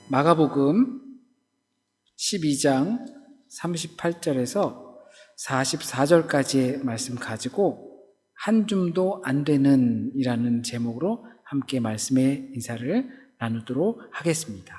마가복음 12장 38절에서 44절까지의 말씀 가지고 한 줌도 안 되는 이라는 제목으로 함께 말씀의 인사를 나누도록 하겠습니다.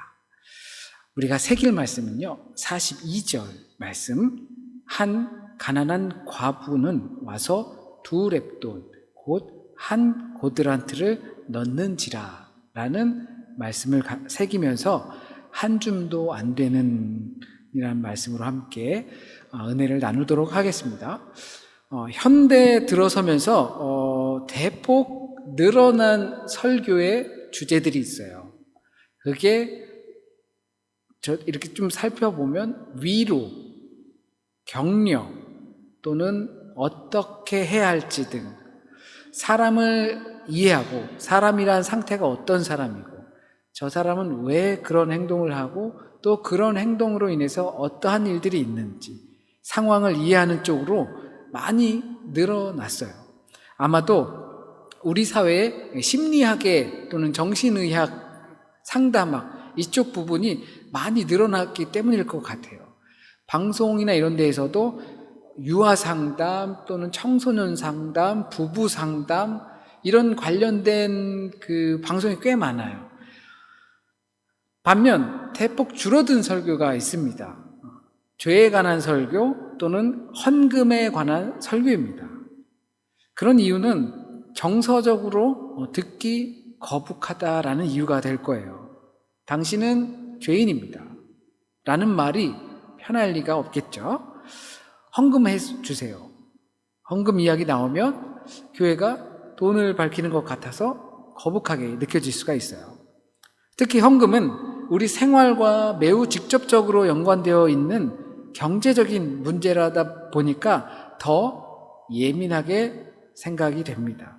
우리가 새길 말씀은요, 42절 말씀, 한 가난한 과부는 와서 2렙돈 곧 한 고드란트를 넣는지라 라는 말씀을 새기면서 한 줌도 안 되는 이라는 말씀으로 함께 은혜를 나누도록 하겠습니다. 현대에 들어서면서 대폭 늘어난 설교의 주제들이 있어요. 그게 이렇게 좀 살펴보면 위로, 격려 또는 어떻게 해야 할지 등 사람을 이해하고 사람이란 상태가 어떤 사람이고 저 사람은 왜 그런 행동을 하고 또 그런 행동으로 인해서 어떠한 일들이 있는지 상황을 이해하는 쪽으로 많이 늘어났어요. 아마도 우리 사회의 심리학의 또는 정신의학, 상담학 이쪽 부분이 많이 늘어났기 때문일 것 같아요. 방송이나 이런 데에서도 유아 상담 또는 청소년 상담, 부부 상담 이런 관련된 그 방송이 꽤 많아요. 반면 대폭 줄어든 설교가 있습니다. 죄에 관한 설교 또는 헌금에 관한 설교입니다. 그런 이유는 정서적으로 듣기 거북하다라는 이유가 될 거예요. 당신은 죄인입니다 라는 말이 편할 리가 없겠죠. 헌금해 주세요. 헌금 이야기 나오면 교회가 돈을 밝히는 것 같아서 거북하게 느껴질 수가 있어요. 특히 헌금은 우리 생활과 매우 직접적으로 연관되어 있는 경제적인 문제라다 보니까 더 예민하게 생각이 됩니다.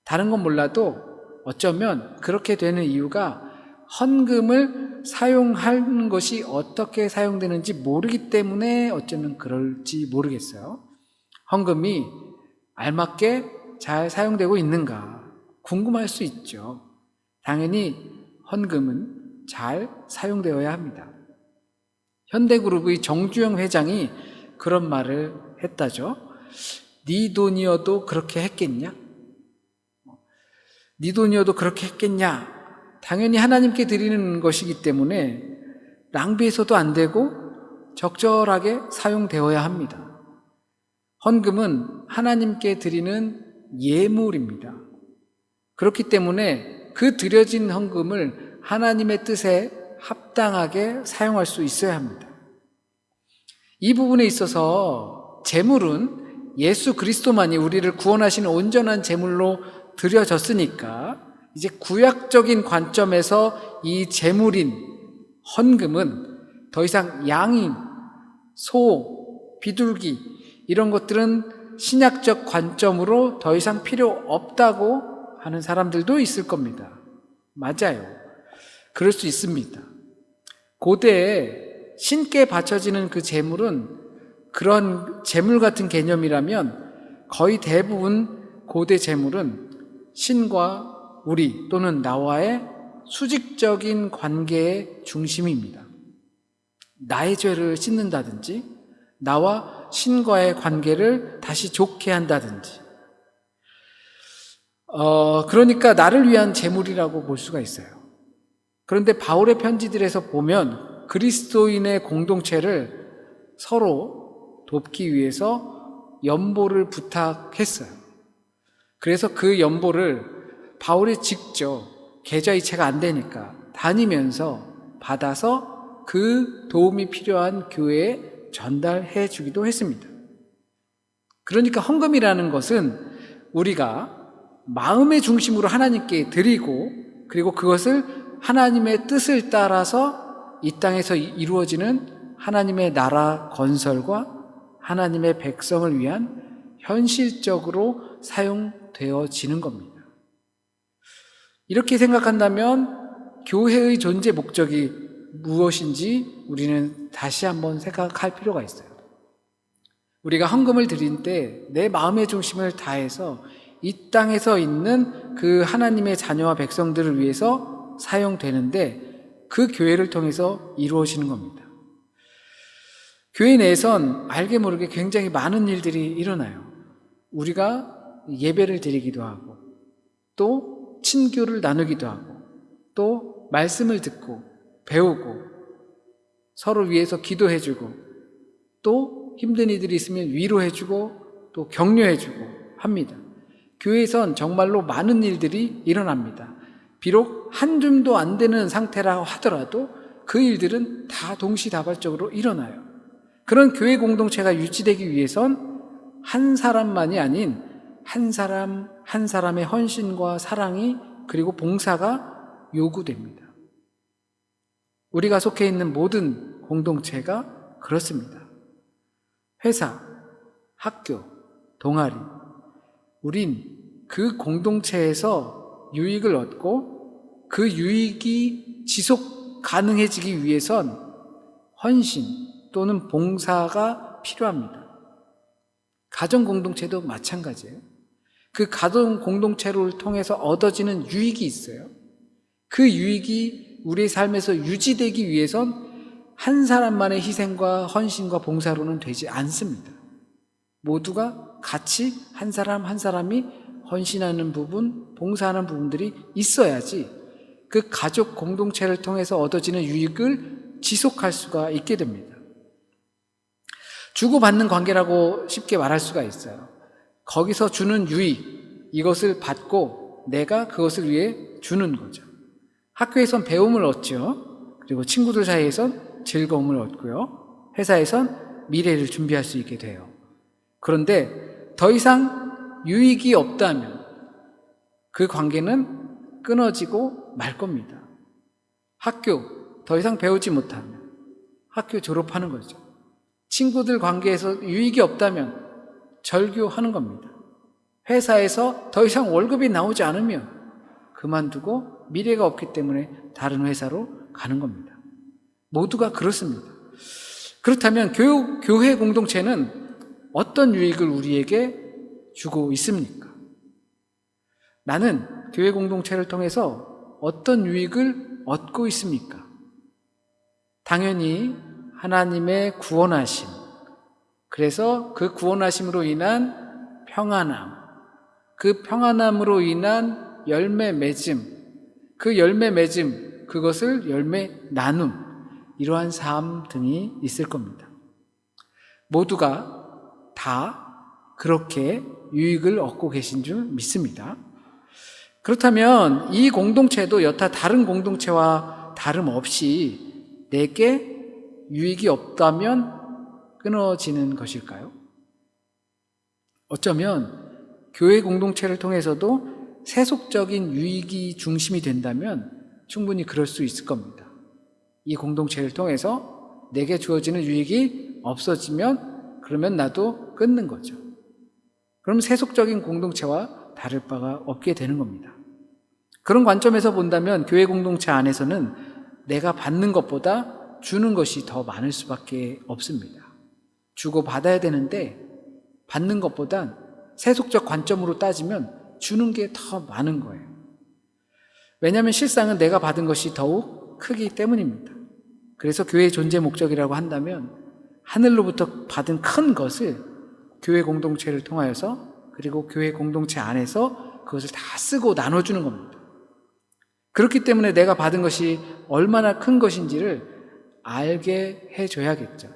다른 건 몰라도 어쩌면 그렇게 되는 이유가 헌금을 사용하는 것이 어떻게 사용되는지 모르기 때문에 어쩌면 그럴지 모르겠어요. 헌금이 알맞게 잘 사용되고 있는가 궁금할 수 있죠. 당연히 헌금은 잘 사용되어야 합니다. 현대그룹의 정주영 회장이 그런 말을 했다죠. 네 돈이어도 그렇게 했겠냐? 네 돈이어도 그렇게 했겠냐? 당연히 하나님께 드리는 것이기 때문에 낭비해서도 안 되고 적절하게 사용되어야 합니다. 헌금은 하나님께 드리는 예물입니다. 그렇기 때문에 그 드려진 헌금을 하나님의 뜻에 합당하게 사용할 수 있어야 합니다. 이 부분에 있어서 제물은 예수 그리스도만이 우리를 구원하시는 온전한 제물로 드려졌으니까 이제 구약적인 관점에서 이 제물인 헌금은 더 이상 양인, 소, 비둘기 이런 것들은 신약적 관점으로 더 이상 필요 없다고 하는 사람들도 있을 겁니다. 맞아요. 그럴 수 있습니다. 고대에 신께 바쳐지는 그 제물은 그런 제물 같은 개념이라면 거의 대부분 고대 제물은 신과 우리 또는 나와의 수직적인 관계의 중심입니다. 나의 죄를 씻는다든지 나와 신과의 관계를 다시 좋게 한다든지 그러니까 나를 위한 제물이라고 볼 수가 있어요. 그런데 바울의 편지들에서 보면 그리스도인의 공동체를 서로 돕기 위해서 연보를 부탁했어요. 그래서 그 연보를 바울이 직접 계좌이체가 안 되니까 다니면서 받아서 그 도움이 필요한 교회에 전달해 주기도 했습니다. 그러니까 헌금이라는 것은 우리가 마음의 중심으로 하나님께 드리고 그리고 그것을 하나님의 뜻을 따라서 이 땅에서 이루어지는 하나님의 나라 건설과 하나님의 백성을 위한 현실적으로 사용되어지는 겁니다. 이렇게 생각한다면 교회의 존재 목적이 무엇인지 우리는 다시 한번 생각할 필요가 있어요. 우리가 헌금을 드릴 때 내 마음의 중심을 다해서 이 땅에서 있는 그 하나님의 자녀와 백성들을 위해서 사용되는데 그 교회를 통해서 이루어지는 겁니다. 교회 내에선 알게 모르게 굉장히 많은 일들이 일어나요. 우리가 예배를 드리기도 하고, 또 친교를 나누기도 하고, 또 말씀을 듣고 배우고, 서로 위해서 기도해주고, 또 힘든 이들이 있으면 위로해주고, 또 격려해주고 합니다. 교회에선 정말로 많은 일들이 일어납니다. 비록 한 줌도 안 되는 상태라고 하더라도 그 일들은 다 동시다발적으로 일어나요. 그런 교회 공동체가 유지되기 위해선 한 사람만이 아닌 한 사람 한 사람의 헌신과 사랑이 그리고 봉사가 요구됩니다. 우리가 속해 있는 모든 공동체가 그렇습니다. 회사, 학교, 동아리, 우린 그 공동체에서 유익을 얻고 그 유익이 지속 가능해지기 위해선 헌신 또는 봉사가 필요합니다. 가정 공동체도 마찬가지예요. 그 가정 공동체를 통해서 얻어지는 유익이 있어요. 그 유익이 우리의 삶에서 유지되기 위해선 한 사람만의 희생과 헌신과 봉사로는 되지 않습니다. 모두가 같이 한 사람 한 사람이 헌신하는 부분, 봉사하는 부분들이 있어야지 그 가족 공동체를 통해서 얻어지는 유익을 지속할 수가 있게 됩니다. 주고받는 관계라고 쉽게 말할 수가 있어요. 거기서 주는 유익, 이것을 받고 내가 그것을 위해 주는 거죠. 학교에선 배움을 얻죠. 그리고 친구들 사이에선 즐거움을 얻고요. 회사에선 미래를 준비할 수 있게 돼요. 그런데 더 이상 유익이 없다면 그 관계는 끊어지고 말 겁니다. 학교 더 이상 배우지 못하면 학교 졸업하는 거죠. 친구들 관계에서 유익이 없다면 절교하는 겁니다. 회사에서 더 이상 월급이 나오지 않으면 그만두고 미래가 없기 때문에 다른 회사로 가는 겁니다. 모두가 그렇습니다. 그렇다면 교회 공동체는 어떤 유익을 우리에게 주고 있습니까? 나는 교회 공동체를 통해서 어떤 유익을 얻고 있습니까? 당연히 하나님의 구원하심, 그래서 그 구원하심으로 인한 평안함, 그 평안함으로 인한 열매 맺음, 그 열매 맺음, 그것을 열매 나눔, 이러한 삶 등이 있을 겁니다. 모두가 다 그렇게 유익을 얻고 계신 줄 믿습니다. 그렇다면 이 공동체도 여타 다른 공동체와 다름없이 내게 유익이 없다면 끊어지는 것일까요? 어쩌면 교회 공동체를 통해서도 세속적인 유익이 중심이 된다면 충분히 그럴 수 있을 겁니다. 이 공동체를 통해서 내게 주어지는 유익이 없어지면 그러면 나도 끊는 거죠. 그럼 세속적인 공동체와 다를 바가 없게 되는 겁니다. 그런 관점에서 본다면 교회 공동체 안에서는 내가 받는 것보다 주는 것이 더 많을 수밖에 없습니다. 주고 받아야 되는데 받는 것보단 세속적 관점으로 따지면 주는 게 더 많은 거예요. 왜냐하면 실상은 내가 받은 것이 더욱 크기 때문입니다. 그래서 교회의 존재 목적이라고 한다면 하늘로부터 받은 큰 것을 교회 공동체를 통하여서 그리고 교회 공동체 안에서 그것을 다 쓰고 나눠주는 겁니다. 그렇기 때문에 내가 받은 것이 얼마나 큰 것인지를 알게 해줘야겠죠.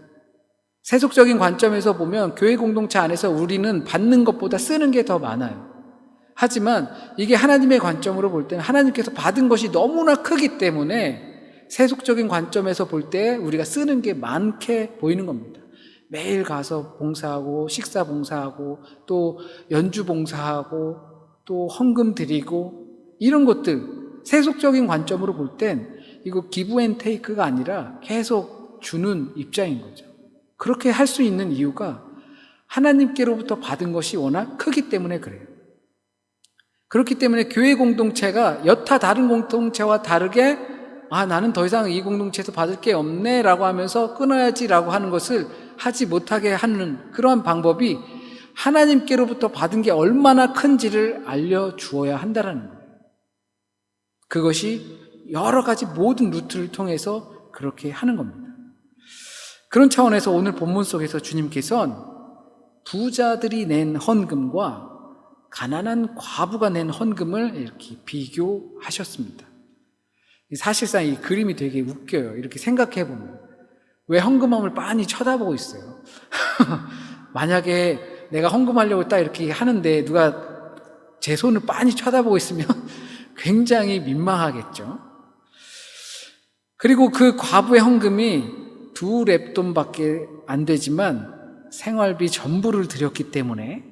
세속적인 관점에서 보면 교회 공동체 안에서 우리는 받는 것보다 쓰는 게 더 많아요. 하지만 이게 하나님의 관점으로 볼 때는 하나님께서 받은 것이 너무나 크기 때문에 세속적인 관점에서 볼 때 우리가 쓰는 게 많게 보이는 겁니다. 매일 가서 봉사하고 식사 봉사하고 또 연주 봉사하고 또 헌금 드리고 이런 것들 세속적인 관점으로 볼 땐 이거 기브 앤 테이크가 아니라 계속 주는 입장인 거죠. 그렇게 할 수 있는 이유가 하나님께로부터 받은 것이 워낙 크기 때문에 그래요. 그렇기 때문에 교회 공동체가 여타 다른 공동체와 다르게 나는 더 이상 이 공동체에서 받을 게 없네 라고 하면서 끊어야지 라고 하는 것을 하지 못하게 하는 그러한 방법이 하나님께로부터 받은 게 얼마나 큰지를 알려주어야 한다는 거예요. 그것이 여러 가지 모든 루트를 통해서 그렇게 하는 겁니다. 그런 차원에서 오늘 본문 속에서 주님께서는 부자들이 낸 헌금과 가난한 과부가 낸 헌금을 이렇게 비교하셨습니다. 사실상 이 그림이 되게 웃겨요. 이렇게 생각해 보면 왜 헌금함을 빤히 쳐다보고 있어요? 만약에 내가 헌금하려고 딱 이렇게 하는데 누가 제 손을 빤히 쳐다보고 있으면 굉장히 민망하겠죠. 그리고 그 과부의 헌금이 2렙돈밖에 안 되지만 생활비 전부를 드렸기 때문에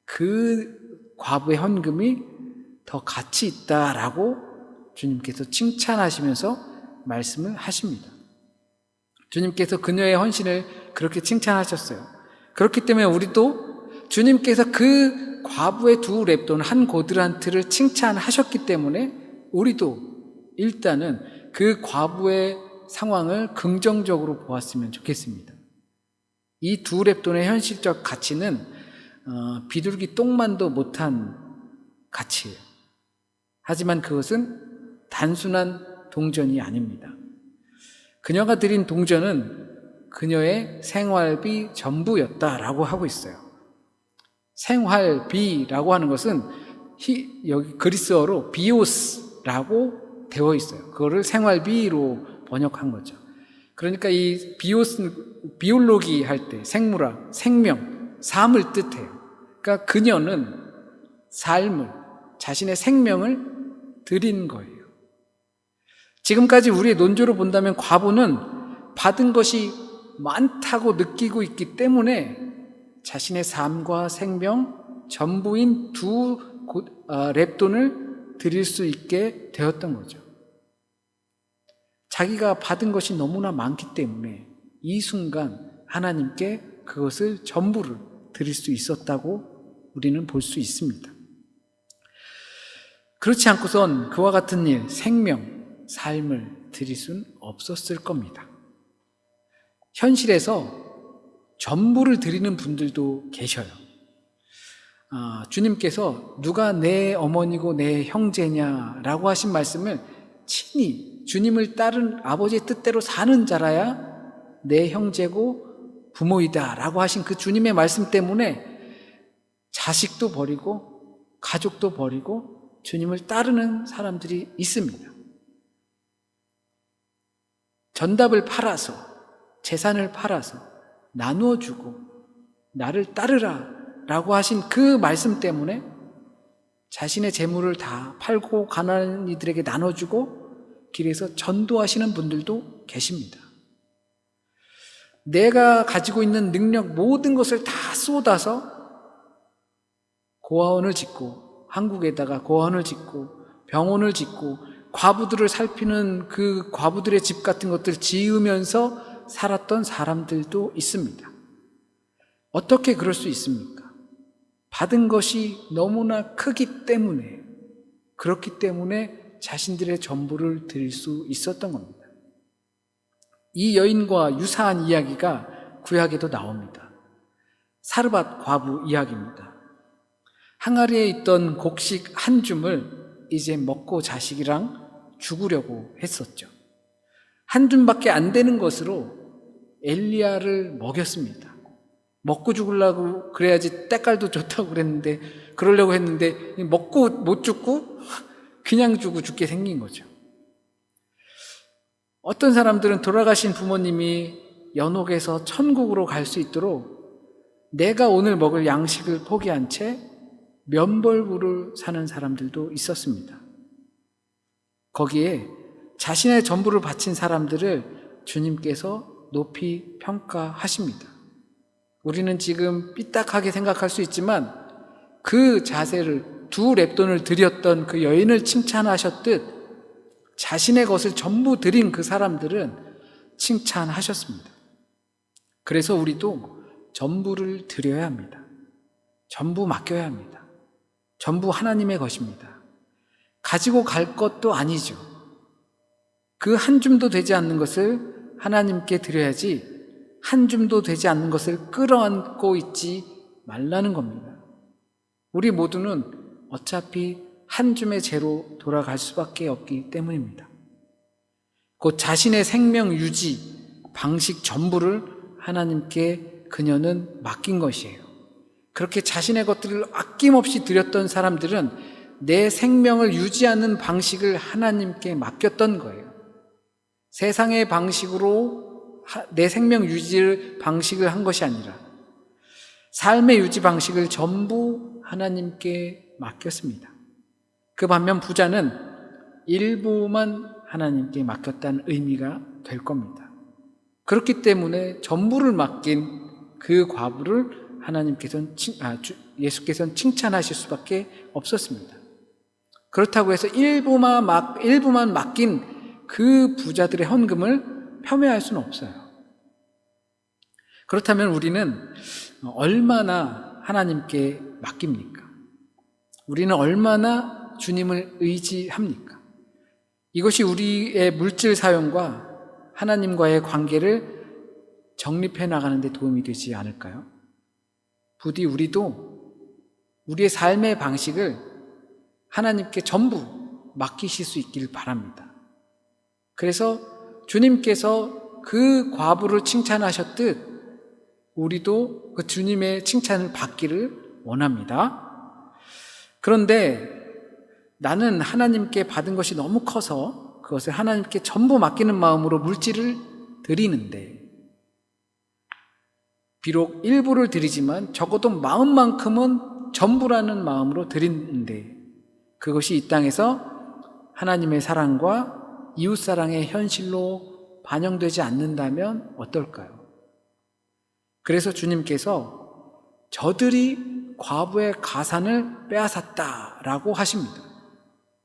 그 과부의 헌금이 더 가치 있다라고 주님께서 칭찬하시면서 말씀을 하십니다. 주님께서 그녀의 헌신을 그렇게 칭찬하셨어요. 그렇기 때문에 우리도 주님께서 그 과부의 2렙돈 한 고드란트를 칭찬하셨기 때문에 우리도 일단은 그 과부의 상황을 긍정적으로 보았으면 좋겠습니다. 이 2렙돈의 현실적 가치는 비둘기 똥만도 못한 가치예요. 하지만 그것은 단순한 동전이 아닙니다. 그녀가 드린 동전은 그녀의 생활비 전부였다라고 하고 있어요. 생활비라고 하는 것은 여기 그리스어로 비오스라고 되어 있어요. 그거를 생활비로 번역한 거죠. 그러니까 이 비오스는 비올로기 할 때 생물학, 생명, 삶을 뜻해요. 그러니까 그녀는 삶을, 자신의 생명을 드린 거예요. 지금까지 우리의 논조로 본다면 과부는 받은 것이 많다고 느끼고 있기 때문에 자신의 삶과 생명 전부인 2렙돈을 드릴 수 있게 되었던 거죠. 자기가 받은 것이 너무나 많기 때문에 이 순간 하나님께 그것을 전부를 드릴 수 있었다고 우리는 볼 수 있습니다. 그렇지 않고선 그와 같은 일, 생명, 삶을 드릴 수는 없었을 겁니다. 현실에서 전부를 드리는 분들도 계셔요. 주님께서 누가 내 어머니고 내 형제냐라고 하신 말씀을 친히 주님을 따른 아버지의 뜻대로 사는 자라야 내 형제고 부모이다 라고 하신 그 주님의 말씀 때문에 자식도 버리고 가족도 버리고 주님을 따르는 사람들이 있습니다. 전답을 팔아서, 재산을 팔아서 나누어주고 나를 따르라 라고 하신 그 말씀 때문에 자신의 재물을 다 팔고 가난한 이들에게 나눠주고 길에서 전도하시는 분들도 계십니다. 내가 가지고 있는 능력 모든 것을 다 쏟아서 고아원을 짓고 한국에다가 고아원을 짓고 병원을 짓고 과부들을 살피는 그 과부들의 집 같은 것들 지으면서 살았던 사람들도 있습니다. 어떻게 그럴 수 있습니까? 받은 것이 너무나 크기 때문에, 그렇기 때문에 자신들의 전부를 드릴 수 있었던 겁니다. 이 여인과 유사한 이야기가 구약에도 나옵니다. 사르밧 과부 이야기입니다. 항아리에 있던 곡식 한 줌을 이제 먹고 자식이랑 죽으려고 했었죠. 한 줌밖에 안 되는 것으로 엘리야를 먹였습니다. 먹고 죽으려고 그래야지 때깔도 좋다고 그랬는데, 그러려고 했는데 먹고 못 죽고 그냥 죽게 생긴 거죠. 어떤 사람들은 돌아가신 부모님이 연옥에서 천국으로 갈 수 있도록 내가 오늘 먹을 양식을 포기한 채 면벌부를 사는 사람들도 있었습니다. 거기에 자신의 전부를 바친 사람들을 주님께서 높이 평가하십니다. 우리는 지금 삐딱하게 생각할 수 있지만 그 자세를 2렙돈을 드렸던 그 여인을 칭찬하셨듯 자신의 것을 전부 드린 그 사람들은 칭찬하셨습니다. 그래서 우리도 전부를 드려야 합니다. 전부 맡겨야 합니다. 전부 하나님의 것입니다. 가지고 갈 것도 아니죠. 그 한 줌도 되지 않는 것을 하나님께 드려야지 한 줌도 되지 않는 것을 끌어안고 있지 말라는 겁니다. 우리 모두는 어차피 한 줌의 죄로 돌아갈 수밖에 없기 때문입니다. 곧 자신의 생명 유지 방식 전부를 하나님께 그녀는 맡긴 것이에요. 그렇게 자신의 것들을 아낌없이 드렸던 사람들은 내 생명을 유지하는 방식을 하나님께 맡겼던 거예요. 세상의 방식으로 내 생명 유지 방식을 한 것이 아니라 삶의 유지 방식을 전부 하나님께 맡겼습니다. 그 반면 부자는 일부만 하나님께 맡겼다는 의미가 될 겁니다. 그렇기 때문에 전부를 맡긴 그 과부를 예수께서는 칭찬하실 수밖에 없었습니다. 그렇다고 해서 일부만 맡긴 그 부자들의 헌금을 폄훼할 수는 없어요. 그렇다면 우리는 얼마나 하나님께 맡깁니까? 우리는 얼마나 주님을 의지합니까? 이것이 우리의 물질 사용과 하나님과의 관계를 정립해 나가는 데 도움이 되지 않을까요? 부디 우리도 우리의 삶의 방식을 하나님께 전부 맡기실 수 있길 바랍니다. 그래서 주님께서 그 과부를 칭찬하셨듯 우리도 그 주님의 칭찬을 받기를 원합니다. 그런데 나는 하나님께 받은 것이 너무 커서 그것을 하나님께 전부 맡기는 마음으로 물질을 드리는데, 비록 일부를 드리지만 적어도 마음만큼은 전부라는 마음으로 드리는데, 그것이 이 땅에서 하나님의 사랑과 이웃사랑의 현실로 반영되지 않는다면 어떨까요? 그래서 주님께서 저들이 과부의 가산을 빼앗았다라고 하십니다.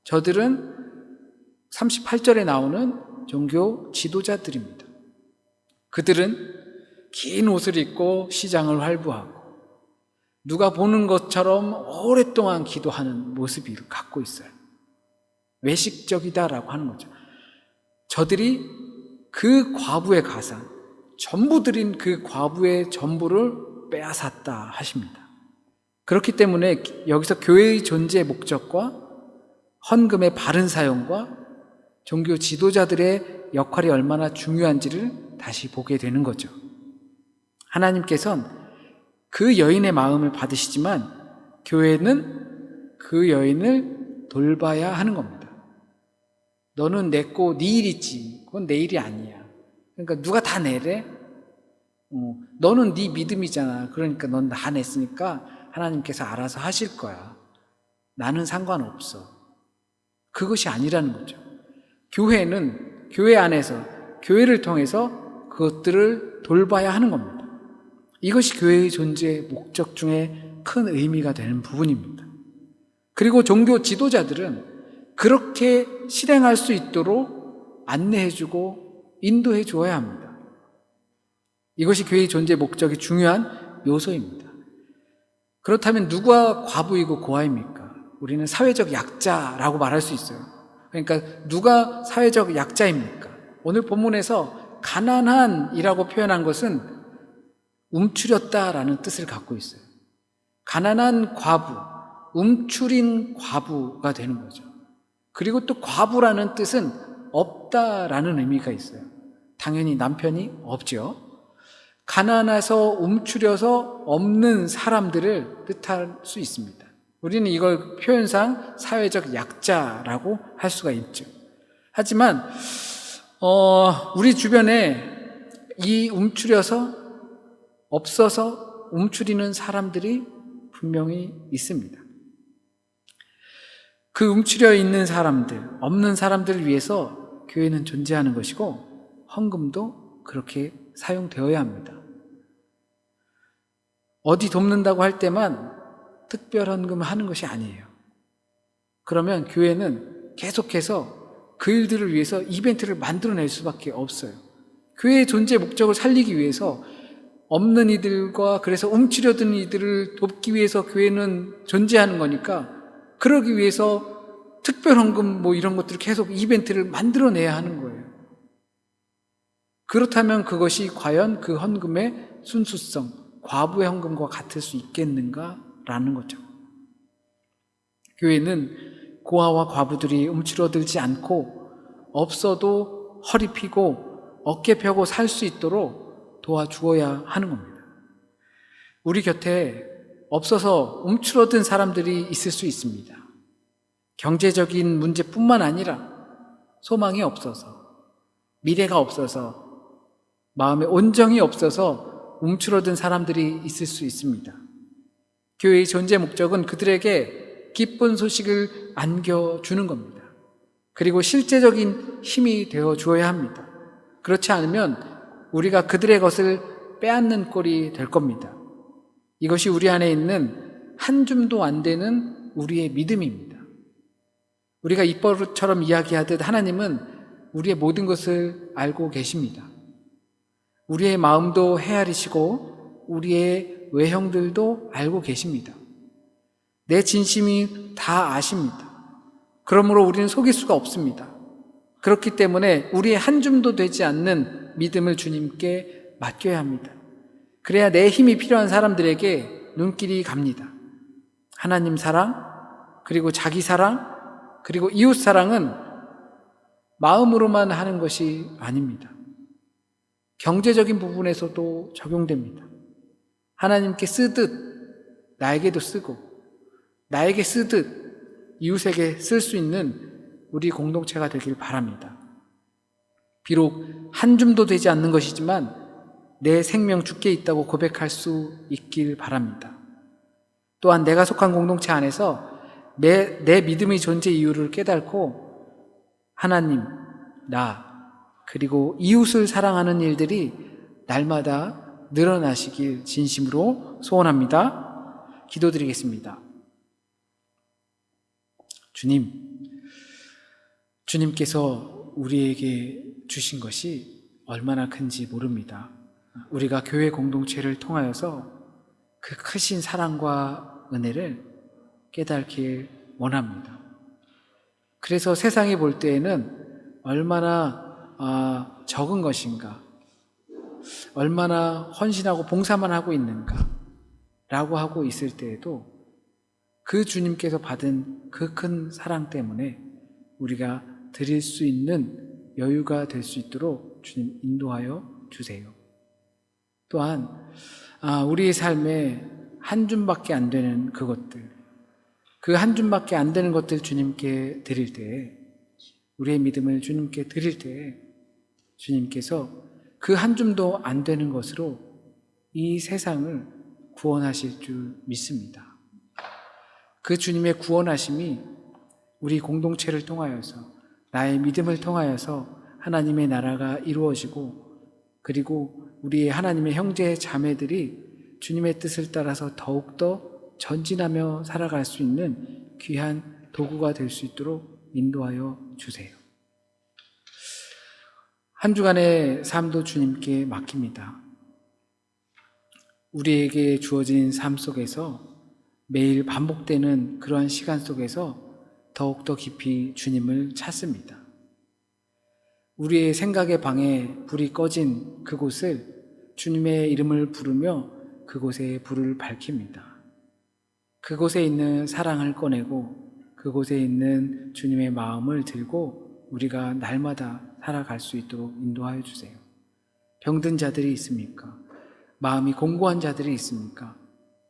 저들은 38절에 나오는 종교 지도자들입니다. 그들은 긴 옷을 입고 시장을 활보하고 누가 보는 것처럼 오랫동안 기도하는 모습을 갖고 있어요. 외식적이다라고 하는 거죠. 저들이 그 과부의 가산, 전부 드린 그 과부의 전부를 빼앗았다 하십니다. 그렇기 때문에 여기서 교회의 존재 목적과 헌금의 바른 사용과 종교 지도자들의 역할이 얼마나 중요한지를 다시 보게 되는 거죠. 하나님께서는 그 여인의 마음을 받으시지만 교회는 그 여인을 돌봐야 하는 겁니다. 너는 냈고 네 일이지, 그건 내 일이 아니야. 그러니까 누가 다 내래? 너는 네 믿음이잖아. 그러니까 넌 다 냈으니까 하나님께서 알아서 하실 거야. 나는 상관없어. 그것이 아니라는 거죠. 교회는 교회 안에서 교회를 통해서 그것들을 돌봐야 하는 겁니다. 이것이 교회의 존재 목적 중에 큰 의미가 되는 부분입니다. 그리고 종교 지도자들은 그렇게 실행할 수 있도록 안내해주고 인도해 주어야 합니다. 이것이 교회의 존재 목적이 중요한 요소입니다. 그렇다면 누가 과부이고 고아입니까? 우리는 사회적 약자라고 말할 수 있어요. 그러니까 누가 사회적 약자입니까? 오늘 본문에서 가난한이라고 표현한 것은 움츠렸다라는 뜻을 갖고 있어요. 가난한 과부, 움츠린 과부가 되는 거죠. 그리고 또 과부라는 뜻은 없다라는 의미가 있어요. 당연히 남편이 없죠. 가난해서 움츠려서 없는 사람들을 뜻할 수 있습니다. 우리는 이걸 표현상 사회적 약자라고 할 수가 있죠. 하지만 우리 주변에 이 움츠려서 없어서 움츠리는 사람들이 분명히 있습니다. 그 움츠려 있는 사람들, 없는 사람들을 위해서 교회는 존재하는 것이고 헌금도 그렇게 사용되어야 합니다. 어디 돕는다고 할 때만 특별 헌금을 하는 것이 아니에요. 그러면 교회는 계속해서 그 일들을 위해서 이벤트를 만들어낼 수밖에 없어요. 교회의 존재 목적을 살리기 위해서 없는 이들과 그래서 움츠려든 이들을 돕기 위해서 교회는 존재하는 거니까 그러기 위해서 특별 헌금 이런 것들을 계속 이벤트를 만들어내야 하는 거예요. 그렇다면 그것이 과연 그 헌금의 순수성, 과부의 헌금과 같을 수 있겠는가라는 거죠. 교회는 고아와 과부들이 움츠러들지 않고 없어도 허리 펴고 어깨 펴고 살 수 있도록 도와주어야 하는 겁니다. 우리 곁에 없어서 움츠러든 사람들이 있을 수 있습니다. 경제적인 문제뿐만 아니라 소망이 없어서, 미래가 없어서, 마음에 온정이 없어서 움츠러든 사람들이 있을 수 있습니다. 교회의 존재 목적은 그들에게 기쁜 소식을 안겨주는 겁니다. 그리고 실제적인 힘이 되어 주어야 합니다. 그렇지 않으면 우리가 그들의 것을 빼앗는 꼴이 될 겁니다. 이것이 우리 안에 있는 한 줌도 안 되는 우리의 믿음입니다. 우리가 입버릇처럼 이야기하듯 하나님은 우리의 모든 것을 알고 계십니다. 우리의 마음도 헤아리시고 우리의 외형들도 알고 계십니다. 내 진심이 다 아십니다. 그러므로 우리는 속일 수가 없습니다. 그렇기 때문에 우리의 한 줌도 되지 않는 믿음을 주님께 맡겨야 합니다. 그래야 내 힘이 필요한 사람들에게 눈길이 갑니다. 하나님 사랑, 그리고 자기 사랑, 그리고 이웃 사랑은 마음으로만 하는 것이 아닙니다. 경제적인 부분에서도 적용됩니다. 하나님께 쓰듯 나에게도 쓰고, 나에게 쓰듯 이웃에게 쓸 수 있는 우리 공동체가 되길 바랍니다. 비록 한 줌도 되지 않는 것이지만 내 생명 주께 있다고 고백할 수 있길 바랍니다. 또한 내가 속한 공동체 안에서 내 믿음의 존재 이유를 깨닫고 하나님, 나, 그리고 이웃을 사랑하는 일들이 날마다 늘어나시길 진심으로 소원합니다. 기도드리겠습니다. 주님께서 우리에게 주신 것이 얼마나 큰지 모릅니다. 우리가 교회 공동체를 통하여서 그 크신 사랑과 은혜를 깨닫길 원합니다. 그래서 세상이 볼 때에는 얼마나 적은 것인가, 얼마나 헌신하고 봉사만 하고 있는가 라고 하고 있을 때에도 그 주님께서 받은 그 큰 사랑 때문에 우리가 드릴 수 있는 여유가 될 수 있도록 주님 인도하여 주세요. 또한 우리의 삶에 한 줌밖에 안 되는 그것들, 그 한 줌밖에 안 되는 것들 주님께 드릴 때에, 우리의 믿음을 주님께 드릴 때에 주님께서 그 한 줌도 안 되는 것으로 이 세상을 구원하실 줄 믿습니다. 그 주님의 구원하심이 우리 공동체를 통하여서, 나의 믿음을 통하여서 하나님의 나라가 이루어지고, 그리고 우리의 하나님의 형제 자매들이 주님의 뜻을 따라서 더욱더 전진하며 살아갈 수 있는 귀한 도구가 될 수 있도록 인도하여 주세요. 한 주간의 삶도 주님께 맡깁니다. 우리에게 주어진 삶 속에서 매일 반복되는 그러한 시간 속에서 더욱더 깊이 주님을 찾습니다. 우리의 생각의 방에 불이 꺼진 그곳을 주님의 이름을 부르며 그곳에 불을 밝힙니다. 그곳에 있는 사랑을 꺼내고 그곳에 있는 주님의 마음을 들고 우리가 날마다 살아갈 수 있도록 인도하여 주세요. 병든 자들이 있습니까? 마음이 공고한 자들이 있습니까?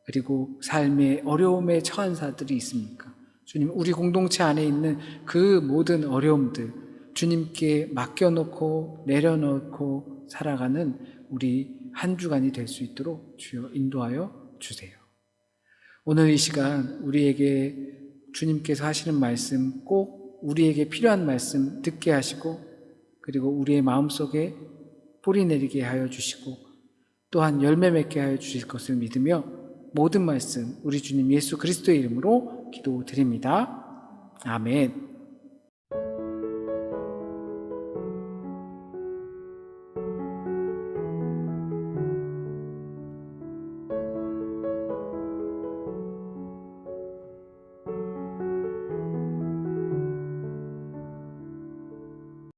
그리고 삶의 어려움에 처한 자들이 있습니까? 주님, 우리 공동체 안에 있는 그 모든 어려움들 주님께 맡겨놓고 내려놓고 살아가는 우리 한 주간이 될 수 있도록 주여 인도하여 주세요. 오늘 이 시간 우리에게 주님께서 하시는 말씀, 꼭 우리에게 필요한 말씀 듣게 하시고, 그리고 우리의 마음속에 뿌리 내리게 하여 주시고, 또한 열매 맺게 하여 주실 것을 믿으며 모든 말씀 우리 주님 예수 그리스도의 이름으로 기도드립니다. 아멘.